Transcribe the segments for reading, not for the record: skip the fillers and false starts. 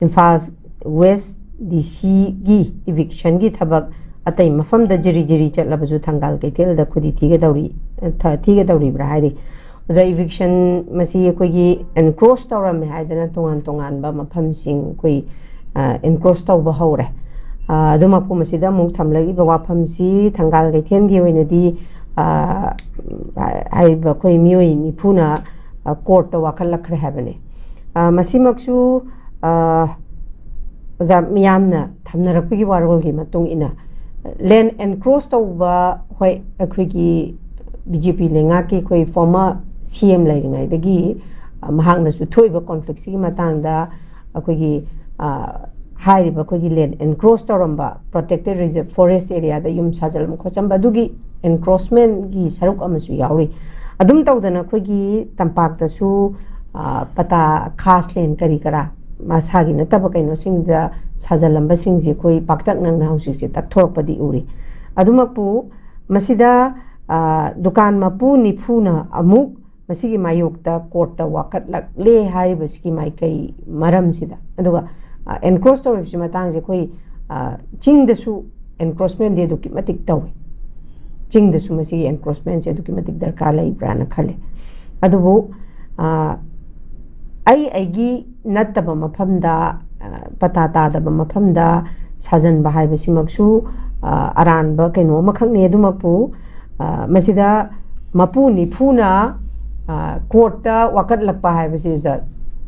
Imphal West DC eviction gi thabak atai mafam da jiri chatlabazu thangal kaitel da khudi thiga dawri bra hairi za eviction masi koi gi encroach tawra me haidana tongan ba mafam sing koi encroach taw ba hore aduma pu masi da mung thamlagi ba wafam si thangal kaiten gi oina di ai ba koi mioi ni phuna court ta wakal lakhre habane masi maksu za miyamna thamnarakpigi wargol gi matung ina land encroach tawba hoi akhoi BJP lenga ki koi former CM lairingai dagi mahakna su thoiba conflict si matang da akhoi gi hairiba khoi gi land encroach tawramba protected reserve forest area da yum sajalam khochamba dugi encroachment gi saruk amasu yauri adum tawdana khoi gi tampak da su pata khas land kari kara masagi na taba kaino singda sajalamba singji koi paktak nang na hausi se tak thorpadi uri adumapu masida dukan mapu ni phuna amuk masigi mayokta court ta wakat lak le hari basiki mai kai maram sida aduga encroach to ripsi matang je koi ching da su encroachment de duki matik tawi ching da su masigi encroachment se duki matik darkar lai brana khale adubu aigi nattaba mafamda patata da mafamda sajan bahai basimaksu aranba kaino makhakne adumapu masida mapu ni phuna court ta wakat lakpa hai basi za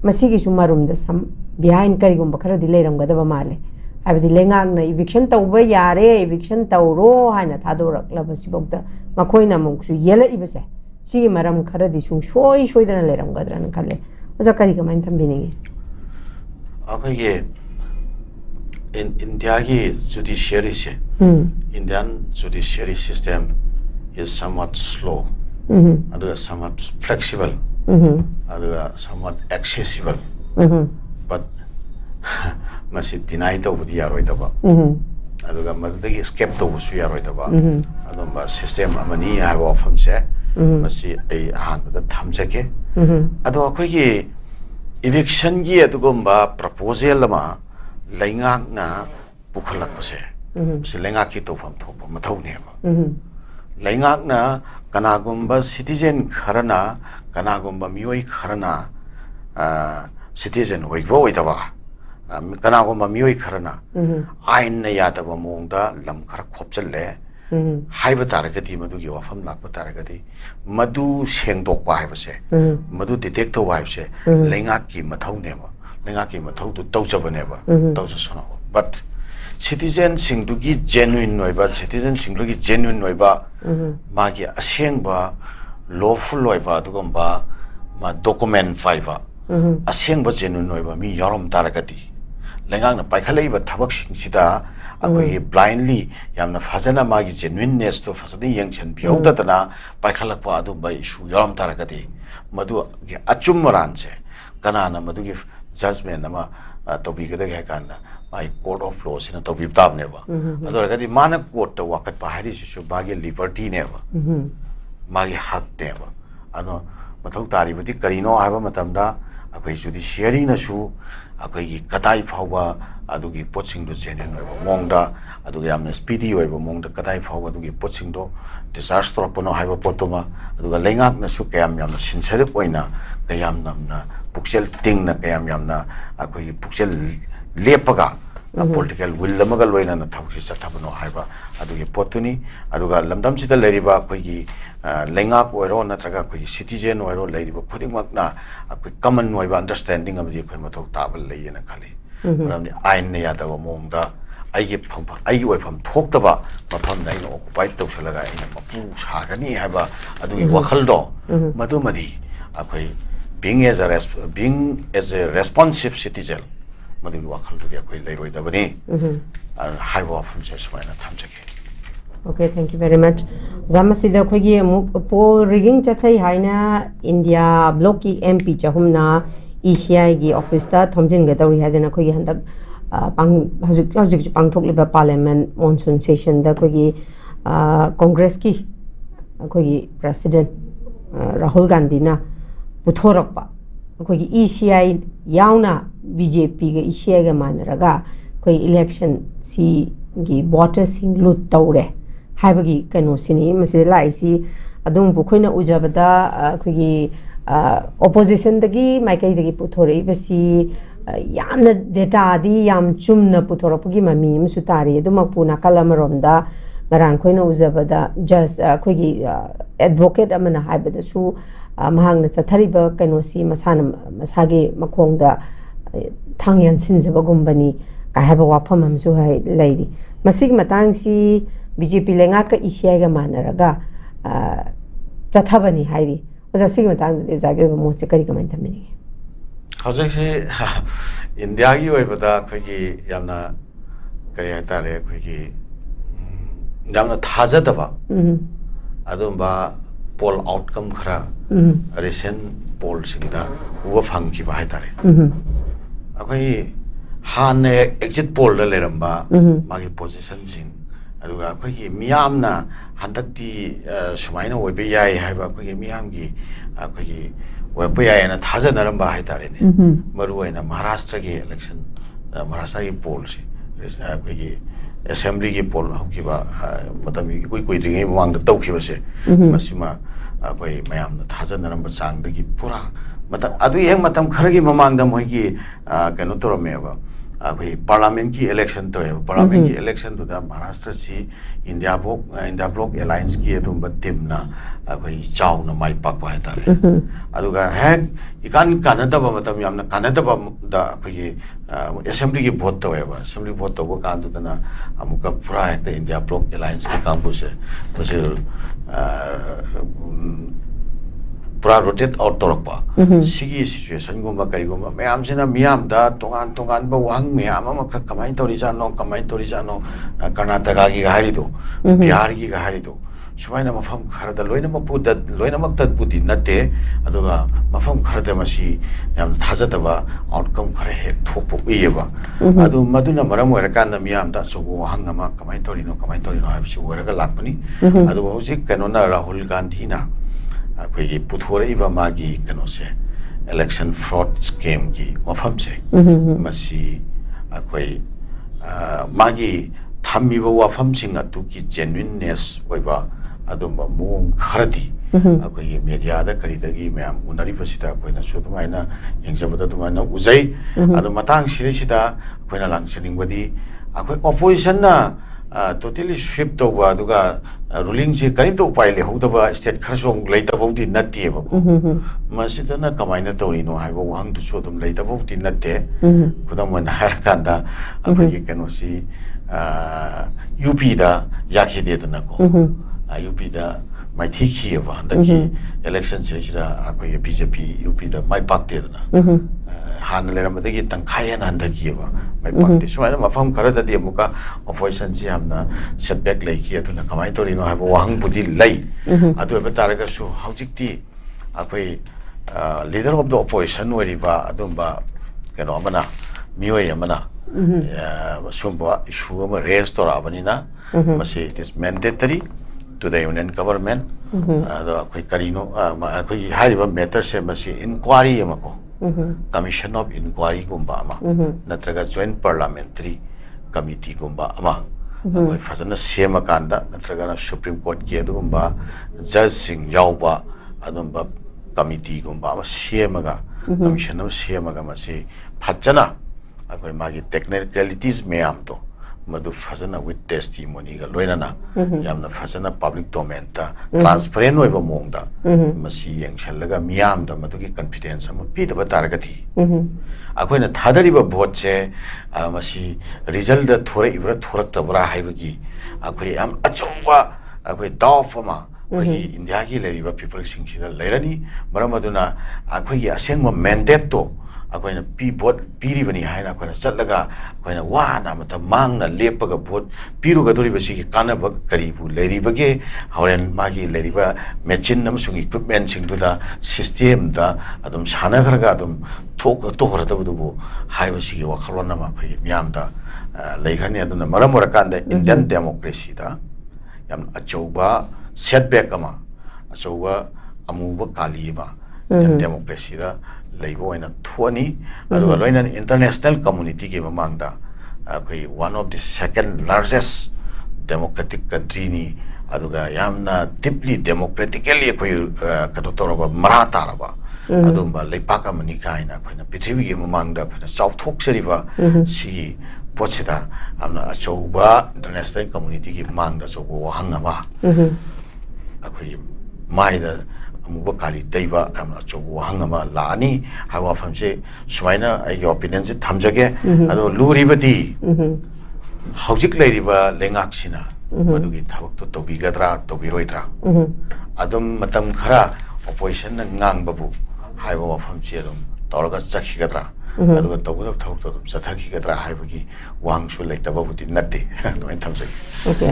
masigi sumarum da sam behind karigum bakhara di leiram gadaba male abdi lengak na eviction tawba yare eviction tawro haina thadorak labasi bokta makhoina mungsu yela ibase sigi maram khara di sung shoi dana leiram gadran khalle zakari ka main thambini akhoi in India ki judiciary se Indian judiciary system is somewhat slow and somewhat flexible and somewhat accessible but masi deny to budi yaroi daba aduga madagi escape to busu yaroi daba adumba system amani ha wa famse masi ai han da thamjake ado akhoi ki eviction gi adugumba proposal lama laingak na pukhalak pase se laingak ki to fam thok mathau ne ba laingak na kanagumba citizen kharana kanagumba mioi kharana citizen hoibo oidaba kanagumba mioi kharana ain na yadaba mongda lam khara khopchalle haiba taragati madu gi wafam lakpa taragati madu sengdok pa haibase madu detect to haibase laingak ki mathau ne ba laingak ki mathau du tawjabane ba tawsana but citizen singdugi genuine noiba citizen singdugi genuine noiba magi asengba lawful noiba dugomba ma document faiba asengba genuine noiba mi yarom taragati laingak na paikhalei ba thabak singsida akoi blindly yamna fajana magi genuineness to fasani yangchen biauda dana paikhalakpa adu ba issue yarom taragati madu ge achummaranche kanana madu ge judgment ama tobi gada ge kana my court of law sina tobi tab neba adu ragadi mana court to wakat bahari su bagi liberty neba magi hak neba ano mathau tari budi karino haba matamda akoi judiciary na su akoi gi kadai phawba adugi poching do genuine oiba mongda adugi amna speedy oiba mongda kadai phawba adugi poching do disaster pono haiba potoma aduga lengak na su kayam yamna sincere oina kayam namna puksel ting na kayam yamna akoi puksel lepaga political will lamaga loina na thawsi chathabano haiba adugi potuni aduga lamdam sida leriba akoi gi lengak oiro na traga akoi citizen oiro leriba khudingmak na akoi common oiba understanding amdi akoi mathau tabal leiyena khali ain ne yadaba mongda aigi oifam thokdaba mafam da ina occupy tawsalaga ina mapu sagani haiba adugi wakhaldo madumadi akhoi being as a responsive citizen madui wakhaldo gi akhoi leiroi dabani haiba from sesmaina thamjake. Okay, thank you very much. Zamasida khogi poll rigging chathai haina India block ki MP chahumna ECI gi office ta thomjin ga dawri hadena khogi handak hajik pangthok liba parliament monsoon session da khogi congress ki khogi president Rahul Gandhi na puthorakpa कोई ECI यावना BJP के ECI के मान रगा कोई election सी की voter सिंग लूट तौरे high बगी कनो सिनी मसे लाइसी अदुम बुखोइना उजबदा कोई opposition दगी माइकई दगी पुथोरे बसी यामना डेटा दी याम चुमना पुथोरपगी ममी मसु तारी अदुमकपु नाकलमरोमदा ngarang khoina ujabada just khoigi advocate amana haibada su mahangna chathariba kainosi masana masage makhongda thangyan sinjaba gumbani ka haba wafam amsu hai lairi masig matang si BJP lenga ka ECI ga manaraga chathabani hairi oja sig matang de jage mo che kari kamai thamini hojak se India gi oibada khoigi yamna kari hatare khoigi yamna thajadaba adumba poll outcome khara recent poll singda uwa phangki ba haitare akai han exit poll la leramba magi position sing aduga akai miyamna handakti sumaina oibe yai haiba akai miyamgi akai oibe yai na thajanaramba haitare ne maru aina Maharashtra gi election Maharashtra gi poll si akai assembly ki poll hokiba matami koi dringai mawang da tawkhiba se masima koi mayam na thajanaramba chang dagi pura mata adu yeng matam kharagi mamang da moi ki kanu toromeba koi parliament ki election to parliament ki election to da Maharashtra si India bloc alliance ki edum batim na koi chaw na mai pak ba tare aduga hek ikan kanada ba matam yamna kanada ba da koi assembly ki vote to assembly vote to kan to na amuka pura ekta India bloc alliance ki campus hai base pura rotate out torpa sigi situation gumba kari gumba mayam sina miyam da tongan ba wang miyam ama kamai tori jano Karnataka gi gahari do Bihar gi gahari do sumaina mafam kharada loina mapudda loina maktat pudi natte aduga mafam kharada masi yam thajadaba outcome khare hek thokpo iyeba adu maduna maram oirakanda miyam da sogo hangama kamai tori no habisi oraga lakpani adu hojik kanona Rahul Gandhi na akoi puthore iba magi kanose election fraud scheme ki mafam se masi akoi magi thammiba wafam sing atu ki genuineness oiba adumba mong kharadi akoi media da karidagi mayam unari pasita koina sudumaina yengjabada dumaina uzai adu matang sirisida koina langsening badi akoi opposition na totally sweep to ba aduga ruling se karim to upai le hodaba state kharsong leita bauti natte ba ko masida na kamaina tori no haibo wang tu sodum leita bauti natte kudam man har kanda akoi kenosi UP da yakhide dana ko UP da mai thiki ba handaki election serisida akoi BJP UP da mai pakte dana han leramdagi tangkhayan handaki ba mai pakte sumaina mafam kharada di muka opposition si amna setback leiki atuna kamai tori no haibo wang budi lai adu betaraga su haujikti akoi leader of the opposition wariba adumba keno amana mioi amana sumba issue ama raise tora abanina masi it is mandatory to the union government akoi karino akoi hariba matter se masi inquiry amako commission of inquiry gumba ama natraga joint parliamentary committee gumba ama akoi fazana sema kanda natraga na supreme court ki adumba judge sing yauba adumba committee gumba ama sema commission of sema ga masi phajana akoi magi technicalities mayam to madu fazana with testimony ga loinana yamna fazana public domain ta transparent oiba mongda masi yengshalaga miyam da madu ki confidence am pi da bataragati akoina thadariba vote che masi result da thore ibra thorak tabra haibagi akoi am achowa akoi dawfama akoi India ki leriba people singsida lerani maramaduna akoi asengma mandate to akoina pi vote piri bani haina akoina chatlaga akoina wana mata mangna lepaga vote piru ga dori basi ki kana ba karibu leribage horen magi leriba machine nam sungi equipment singduda system da adum sana kharaga adum thok to horada bu hai basi ki wakhalona ma phai myam da leikhani aduna maram orakanda Indian democracy da yam achouba setback ama achouba amuba kaliba democracy da leibo ina thuani adu loina international community ge mamangda akhoi one of the second largest democratic country ni aduga yamna deeply democratically akhoi kato toraba marata raba adumba leipaka mani kaina akhoi prithvi ge mamangda akhoi chauthok seriba si pochida amna achouba international community ge mangda chogo wahangama akhoi maida amuba kali deiba amna chogo wahangama laani hawa famse sumaina ai opinion se thamjage ado luribadi haujik leiriba lengak sina madugi thabak to tobigadra tobiroidra adum matam khara opposition na ngang babu haiwa famse adum tawraga chakhigadra aduga tawgudab thabak to dum chathakhigadra haibagi wangsu leitaba budi natte no thamjage okay